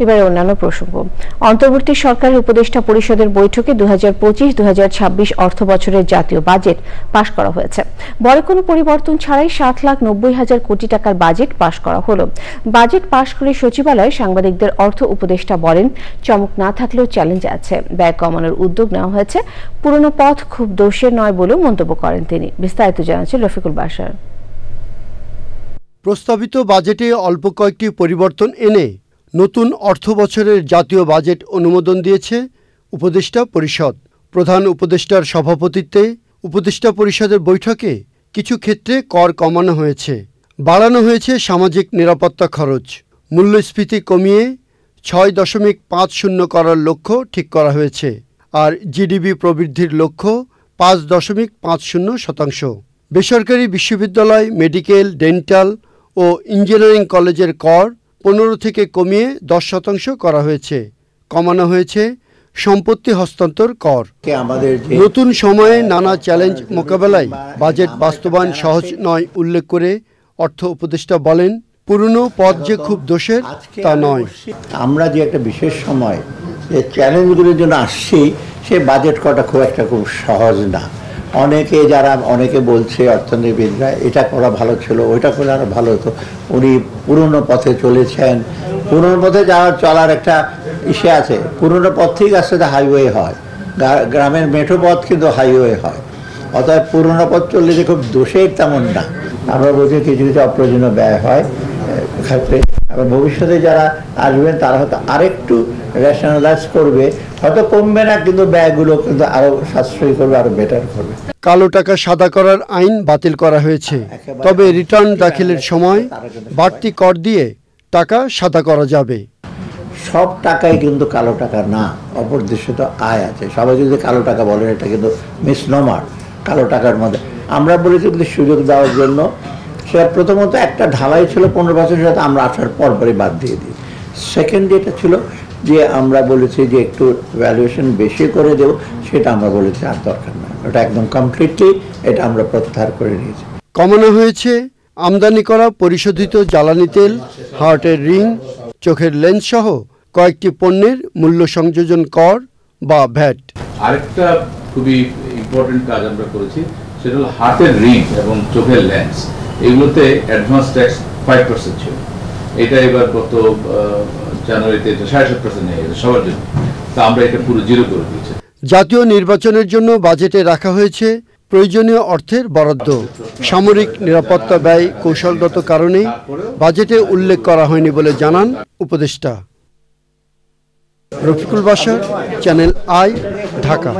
এবারে অন্যান্য প্রসঙ্গ। অন্তর্বর্তী সরকারের উপদেষ্টা পরিষদের বৈঠকে 2025-2026 অর্থ বছরের জাতীয় বাজেট পাশ করা হয়েছে। বড় কোনো পরিবর্তন ছাড়াই 7,90,000 কোটি টাকার বাজেট পাশ করা হলো। বাজেট পাশ করে সচিবালয়ে সাংবাদিকদের অর্থ উপদেষ্টা বলেন, চমক না থাকলেও চ্যালেঞ্জ আছে, ব্যয় কমানোর উদ্যোগ নেওয়া হয়েছে, পুরনো পথ খুব দোষের নয় বলেও মন্তব্য করেন তিনি। বিস্তারিত জানাচ্ছেন রফিকুল বাশার। প্রস্তাবিত বাজেটে অল্প কয়েকটি পরিবর্তন এনে নতুন অর্থ বছরের জাতীয় বাজেট অনুমোদন দিয়েছে উপদেষ্টা পরিষদ। প্রধান উপদেষ্টার সভাপতিত্বে উপদেষ্টা পরিষদের বৈঠকে কিছু ক্ষেত্রে কর কমানো হয়েছে, বাড়ানো হয়েছে সামাজিক নিরাপত্তা খরচ, মূল্যস্ফীতি কমিয়ে 6.50 করার লক্ষ্য ঠিক করা হয়েছে, আর জিডিপি প্রবৃদ্ধির লক্ষ্য 5.50%। বেসরকারি বিশ্ববিদ্যালয়, মেডিকেল, ডেন্টাল ও ইঞ্জিনিয়ারিং কলেজের কর 15 থেকে কমিয়ে 10% করা হয়েছে। কমানো হয়েছে সম্পত্তি হস্তান্তর কর। নতুন সময়ে নানা চ্যালেঞ্জ মোকাবেলায় বাজেট বাস্তবায়ন সহজ নয় উল্লেখ করে অর্থ উপদেষ্টা বলেন, পুরনো পথ যে খুব দোষের তা নয়। আমরা যে একটা বিশেষ সময় যে চ্যালেঞ্জগুলির জন্য আসছি, সে বাজেট করা খুব সহজ না। অনেকে বলছে অর্থনীতিবিদরা, এটা করা ভালো ছিল, ওইটা করলে আরো ভালো হতো। উনি পুরনো পথে চলেছেন। পুরনো পথে চলার একটা ইসে আছে। পুরনো পথ ঠিক আছে, হাইওয়ে হয়, গ্রামের মেঠো পথ কিন্তু হাইওয়ে হয়। অতএব পুরনো পথ চললে যে খুব দোষের তেমন না। আমরা বলছি কিছু কিছু অপ্রয়োজনীয় ব্যয় হয় ক্ষেত্রে। আবার ভবিষ্যতে যারা আসবেন তারা হয়তো আরেকটু রেশনালাইজ করবে, হয়তো কমবে না, কিন্তু ব্যয়গুলো কিন্তু আরো সাশ্রয়ী করবে, আরো বেটার করবে। কালো টাকা সাদা করার আইন বাতিল করা হয়েছে, তবে রিটার্ন দাখিলের সময় বাড়তি কর দিয়ে টাকা সাদা করা যাবে। সব টাকাই কিন্তু কালো টাকা না, অপরিদর্শিত আয় আছে। সবাই যদি কালো টাকা বলেন, এটা কিন্তু মিসনোমার। কালো টাকার মধ্যে আমরা বলেছি সুযোগ দেওয়ার জন্য, সেটা প্রথমত একটা ঢালাই ছিল 15 বছরের সাথে, আমরা আসার পরপরই বাদ দিয়ে দিই। সেকেন্ড যেটা ছিল যে আমরা বলেছি যে একটু ভ্যালুয়েশন বেশি করে দেব, সেটা আমরা বলেছি আর দরকার না, ওটা একদম কমপ্লিটলি এটা আমরা প্রত্যাহার করে নিয়েছি। কমানো হয়েছে আমদানি করা পরিশোধিত জ্বালানি তেল, হার্টের রিং, চোখের লেন্স সহ কয়েকটি পণ্যের মূল্য সংযোজন কর বা ভ্যাট। আরেকটা খুবই ইম্পর্টেন্ট কাজ আমরা করেছি, সেটা হলো হার্টের রিং এবং চোখের লেন্স। এগুলোতে অ্যাডভান্স ট্যাক্স 5% ছিল, এটা এবার গত জানুয়ারিতে 7.5% হয়ে গেছে সবার জন্য। তা আমরা এটা পুরো জিরো করে দিয়েছি। জাতীয় নির্বাচনের জন্য বাজেটে রাখা হয়েছে প্রয়োজনীয় অর্থের বরাদ্দ। সামরিক নিরাপত্তা ব্যয় কৌশলগত কারণে বাজেটে উল্লেখ করা হয়নি বলে জানান উপদেষ্টা। Rafiqul Bashar, channel I, Dhaka.